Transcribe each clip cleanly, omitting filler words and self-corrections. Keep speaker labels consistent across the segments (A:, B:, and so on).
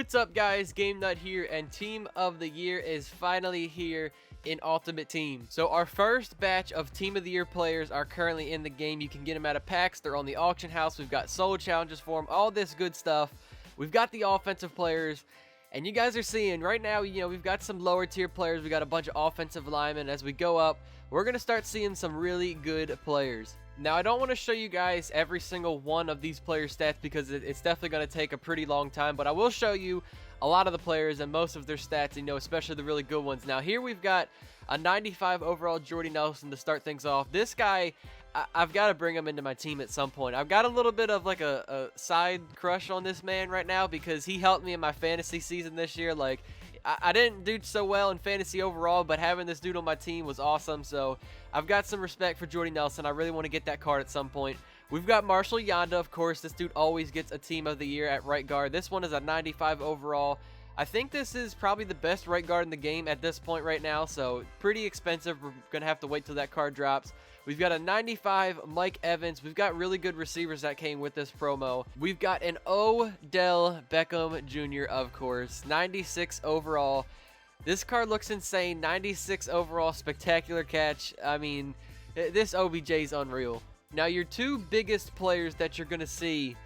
A: What's up, guys? Game Nut here, and Team of the Year is finally here in Ultimate Team. So our first batch of Team of the Year players are currently in the game. You can get them out of packs. They're on the auction house. We've got solo challenges for them, all this good stuff. We've got the offensive players, and you guys are seeing right now, we've got some lower tier players. We got a bunch of offensive linemen. As we go up, we're going to start seeing some really good players. Now, I don't want to show you guys every single one of these players' stats because it's definitely going to take a pretty long time, but I will show you a lot of the players and most of their stats, especially the really good ones. Now, here we've got a 95 overall Jordy Nelson to start things off. This guy, I've got to bring him into my team at some point. I've got a little bit of like a side crush on this man right now because he helped me in my fantasy season this year. Like, I didn't do so well in fantasy overall, but having this dude on my team was awesome. So I've got some respect for Jordy Nelson. I really want to get that card at some point. We've got Marshall Yanda, of course. This dude always gets a Team of the Year at right guard. This one is a 95 overall. I think this is probably the best right guard in the game at this point right now, so pretty expensive. We're going to have to wait till that card drops. We've got a 95 Mike Evans. We've got really good receivers that came with this promo. We've got an Odell Beckham Jr., of course, 96 overall. This card looks insane. 96 overall, spectacular catch. I mean, this OBJ is unreal. Now, your two biggest players that you're going to see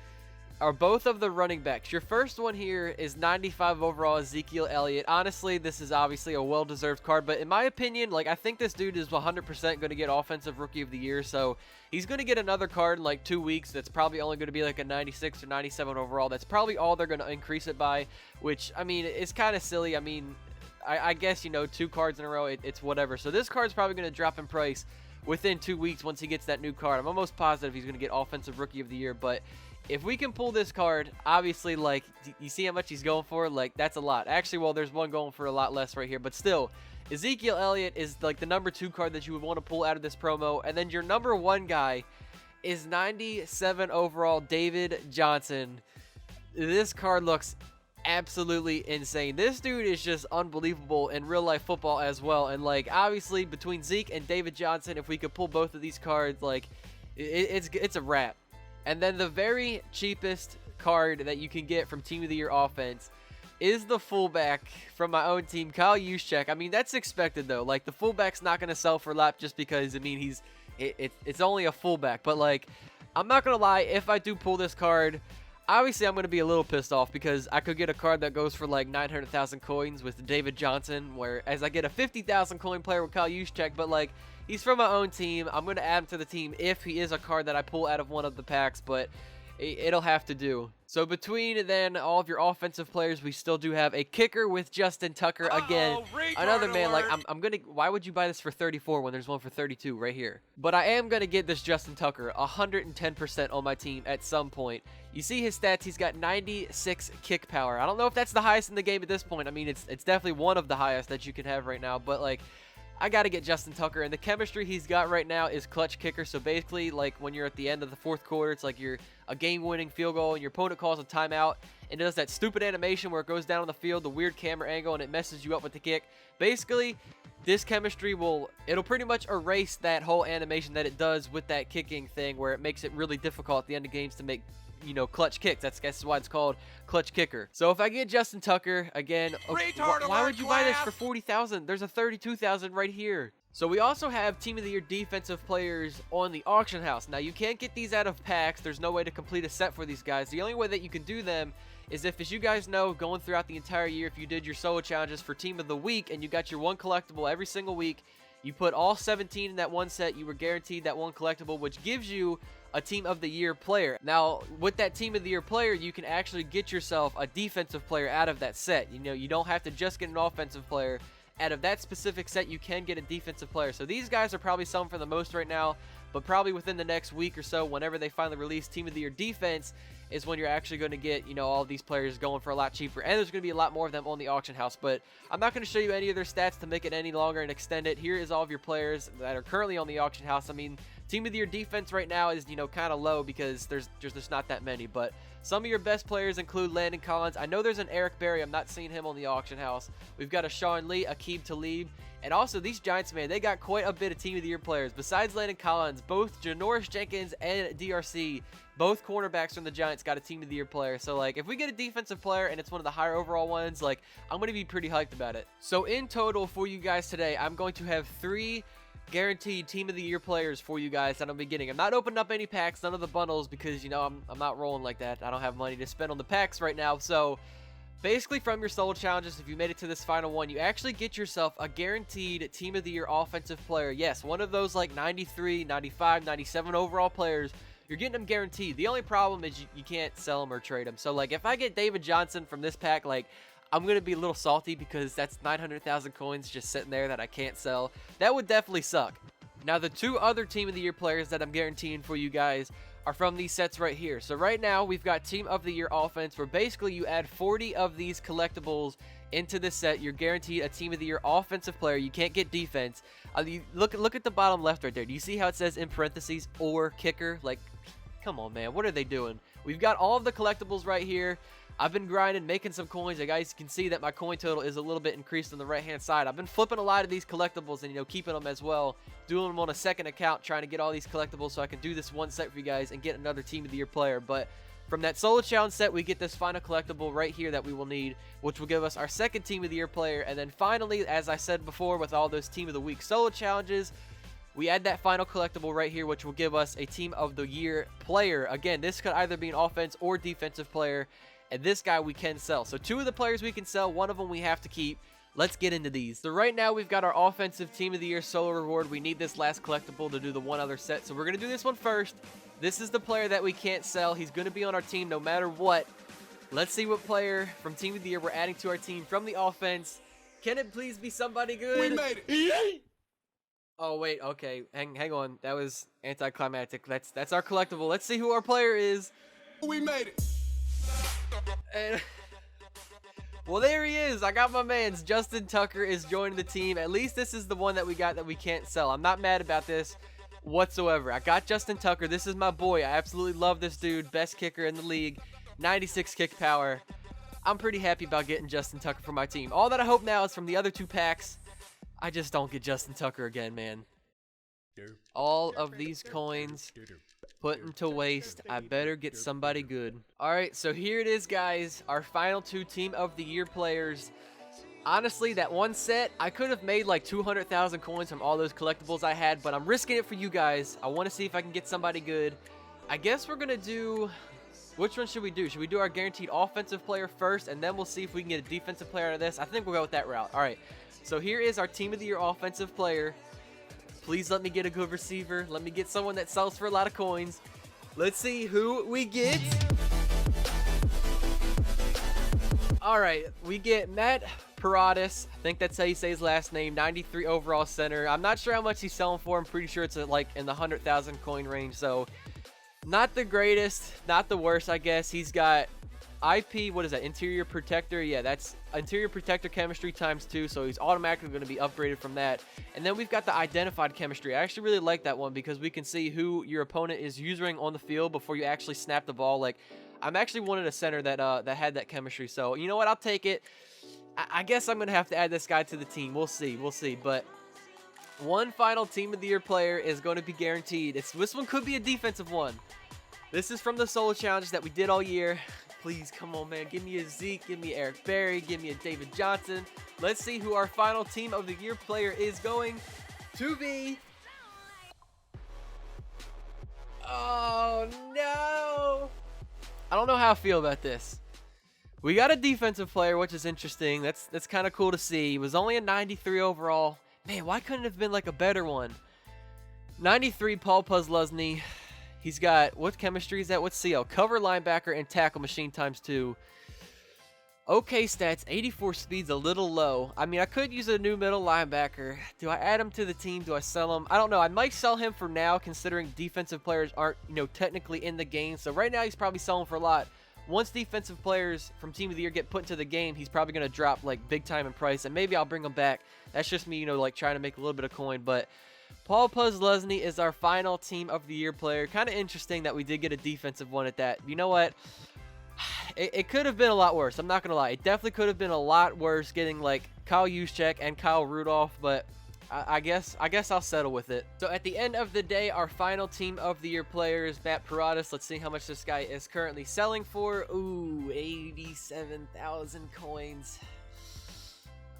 A: are both of the running backs. Your first one here is 95 overall Ezekiel Elliott. Honestly, this is obviously a well-deserved card, but in my opinion, I think this dude is 100% going to get Offensive Rookie of the Year, so he's going to get another card in like 2 weeks that's probably only going to be like a 96 or 97 overall. That's probably all they're going to increase it by, which, I mean, it's kind of silly. I mean, I guess, 2 cards in a row, it's whatever. So this card's probably going to drop in price within 2 weeks once he gets that new card. I'm almost positive he's going to get Offensive Rookie of the Year, but if we can pull this card, obviously, you see how much he's going for? That's a lot. Actually, well, there's one going for a lot less right here, but still, Ezekiel Elliott is the number 2 card that you would want to pull out of this promo, and then your number 1 guy is 97 overall David Johnson. This card looks absolutely insane. This dude is just unbelievable in real life football as well, and obviously between Zeke and David Johnson, if we could pull both of these cards, it's a wrap. And then the very cheapest card that you can get from Team of the Year offense is the fullback from my own team, Kyle Juszczyk. I mean, that's expected though. The fullback's not going to sell for a lot just because, I mean, it's only a fullback. But I'm not going to lie, if I do pull this card, obviously I'm going to be a little pissed off because I could get a card that goes for 900,000 coins with David Johnson, whereas I get a 50,000 coin player with Kyle Juszczyk, but he's from my own team. I'm going to add him to the team if he is a card that I pull out of one of the packs, but it'll have to do. So between then all of your offensive players, we still do have a kicker with Justin Tucker. Again, another man, I'm going to, why would you buy this for 34 when there's one for 32 right here? But I am going to get this Justin Tucker 110% on my team at some point. You see his stats, he's got 96 kick power. I don't know if that's the highest in the game at this point. I mean, it's definitely one of the highest that you can have right now, but I got to get Justin Tucker, and the chemistry he's got right now is clutch kicker. So basically, when you're at the end of the 4th quarter, it's you're a game-winning field goal, and your opponent calls a timeout, and it does that stupid animation where it goes down on the field, the weird camera angle, and it messes you up with the kick. Basically, this chemistry it'll pretty much erase that whole animation that it does with that kicking thing, where it makes it really difficult at the end of games to make clutch kicks. That's why it's called clutch kicker. So if I get Justin Tucker, again, why would you buy this for 40,000? There's a 32,000 right here. So we also have Team of the Year defensive players on the auction house. Now, you can't get these out of packs. There's no way to complete a set for these guys. The only way that you can do them is if, as you guys know, going throughout the entire year, if you did your solo challenges for Team of the Week and you got your one collectible every single week, you put all 17 in that one set, you were guaranteed that one collectible, which gives you a Team of the Year player. Now, with that Team of the Year player, you can actually get yourself a defensive player out of that set. You don't have to just get an offensive player. Out of that specific set, you can get a defensive player. So these guys are probably selling for the most right now, but probably within the next week or so, whenever they finally release Team of the Year defense, is when you're actually going to get, all of these players going for a lot cheaper. And there's going to be a lot more of them on the auction house. But I'm not going to show you any of their stats to make it any longer and extend it. Here is all of your players that are currently on the auction house. I mean, Team of the Year defense right now is, kind of low because there's just not that many. But Some of your best players include Landon Collins. I know there's an Eric Berry. I'm not seeing him on the auction house. We've got a Sean Lee, Aqib Talib. And also, these Giants, man, they got quite a bit of Team of the Year players. Besides Landon Collins, both Janoris Jenkins and DRC, both cornerbacks from the Giants, got a Team of the Year player. So, like, if we get a defensive player and it's one of the higher overall ones, like, I'm going to be pretty hyped about it. So, in total for you guys today, I'm going to have 3 guaranteed Team of the Year players for you guys that I'll be getting. I'm not opening up any packs, none of the bundles, because, you know, I'm not rolling like that. I don't have money to spend on the packs right now. So, basically, from your solo challenges, if you made it to this final one, you actually get yourself a guaranteed Team of the Year offensive player. Yes, one of those like 93, 95, 97 overall players. You're getting them guaranteed. The only problem is you can't sell them or trade them. So, like, if I get David Johnson from this pack, like, I'm going to be a little salty because that's 900,000 coins just sitting there that I can't sell. That would definitely suck. Now, the 2 other Team of the Year players that I'm guaranteeing for you guys are from these sets right here. So right now, we've got Team of the Year offense, where basically you add 40 of these collectibles into this set. You're guaranteed a Team of the Year offensive player. You can't get defense. Look at the bottom left right there. Do you see how it says in parentheses or kicker? Like, come on, man. What are they doing? We've got all of the collectibles right here. I've been grinding, making some coins. You guys can see that my coin total is a little bit increased on the right-hand side. I've been flipping a lot of these collectibles and, you know, keeping them as well. Doing them on a second account, trying to get all these collectibles so I can do this one set for you guys and get another Team of the Year player. But from that solo challenge set, we get this final collectible right here that we will need, which will give us our second Team of the Year player. And then finally, as I said before, with all those Team of the Week solo challenges, we add that final collectible right here, which will give us a Team of the Year player. Again, this could either be an offense or defensive player. And this guy we can sell. So 2 of the players we can sell, 1 of them we have to keep. Let's get into these. So right now we've got our offensive Team of the Year solo reward. We need this last collectible to do the one other set. So we're going to do this one first. This is the player that we can't sell. He's going to be on our team no matter what. Let's see what player from Team of the Year we're adding to our team from the offense. Can it please be somebody good?
B: We made it.
A: Oh, wait. Okay. Hang on. That was anticlimactic. That's our collectible. Let's see who our player is.
B: We made it.
A: And, well, there he is. I got my man's. Justin Tucker is joining the team. At least this is the one that we got that we can't sell. I'm not mad about this whatsoever. I got Justin Tucker. This is my boy. I absolutely love this dude. Best kicker in the league. 96 kick power. I'm pretty happy about getting Justin Tucker for my team. All that I hope now is from the other 2 packs, I just don't get Justin Tucker again, man. All of these coins putting to waste. I better get somebody good. Alright, so here it is, guys. Our final 2 Team of the Year players. Honestly, that one set, I could have made like 200,000 coins from all those collectibles I had, but I'm risking it for you guys. I want to see if I can get somebody good. I guess we're going to do... Which one should we do? Should we do our guaranteed offensive player first, and then we'll see if we can get a defensive player out of this? I think we'll go with that route. Alright, so here is our Team of the Year offensive player. Please let me get a good receiver. Let me get someone that sells for a lot of coins. Let's see who we get. All right, we get Matt Paradis. I think that's how you say his last name. 93 overall center. I'm not sure how much he's selling for. I'm pretty sure it's like in the 100,000 coin range. So not the greatest, not the worst, I guess. He's got IP, what is that, interior protector? Yeah, that's interior protector chemistry ×2, so he's automatically going to be upgraded from that. And then we've got the identified chemistry. I actually really like that one because we can see who your opponent is using on the field before you actually snap the ball. Like, I'm actually wanted a center that that had that chemistry, so you know what, I'll take it. I guess I'm going to have to add this guy to the team. We'll see, but one final Team of the Year player is going to be guaranteed. This one could be a defensive one. This is from the solo challenges that we did all year. Please, come on, man. Give me a Zeke. Give me Eric Berry. Give me a David Johnson. Let's see who our final Team of the Year player is going to be. Oh, no. I don't know how I feel about this. We got a defensive player, which is interesting. That's kind of cool to see. He was only a 93 overall. Man, why couldn't it have been like a better one? 93 Paul Puzzlesny. He's got, what chemistry is that? What's CL? Cover linebacker and tackle machine ×2. Okay stats, 84 speed's a little low. I mean, I could use a new middle linebacker. Do I add him to the team? Do I sell him? I don't know. I might sell him for now, considering defensive players aren't, you know, technically in the game. So right now he's probably selling for a lot. Once defensive players from Team of the Year get put into the game, he's probably going to drop like big time in price, and maybe I'll bring him back. That's just me, you know, like trying to make a little bit of coin, but Paul Puzzlesny is our final Team of the Year player. Kind of interesting that we did get a defensive one at that. You know what? It could have been a lot worse. I'm not gonna lie. It definitely could have been a lot worse getting like Kyle Juszczyk and Kyle Rudolph, but I guess I'll settle with it. So at the end of the day, our final team of the year player is Matt Paradas. Let's see how much this guy is currently selling for. Ooh, 87,000 coins.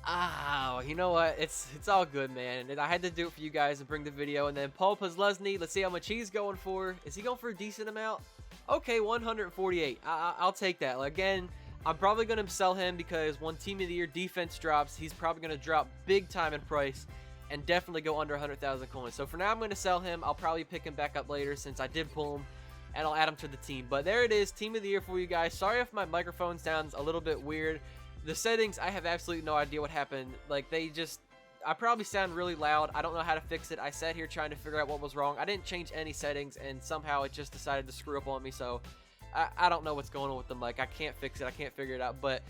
A: Ah, you know what? It's all good, man. And I had to do it for you guys and bring the video. And then Paul Posluszny, let's see how much he's going for. Is he going for a decent amount? Okay, 148. I'll take that. Again, I'm probably going to sell him because when Team of the Year defense drops, he's probably going to drop big time in price and definitely go under 100,000 coins. So for now, I'm going to sell him. I'll probably pick him back up later since I did pull him, and I'll add him to the team. But there it is, Team of the Year for you guys. Sorry if my microphone sounds a little bit weird. The settings, I have absolutely no idea what happened. Like, I probably sound really loud. I don't know how to fix it. I sat here trying to figure out what was wrong. I didn't change any settings, and somehow it just decided to screw up on me. So I don't know what's going on with the mic. I can't fix it. I can't figure it out. But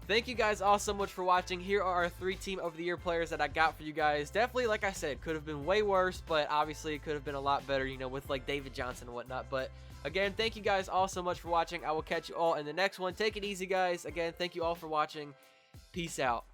A: thank you guys all so much for watching. Here are our 3 Team of the Year players that I got for you guys. Definitely, like I said, could have been way worse, but obviously it could have been a lot better, you know, with like David Johnson and whatnot. But again, thank you guys all so much for watching. I will catch you all in the next one. Take it easy, guys. Again, thank you all for watching. Peace out.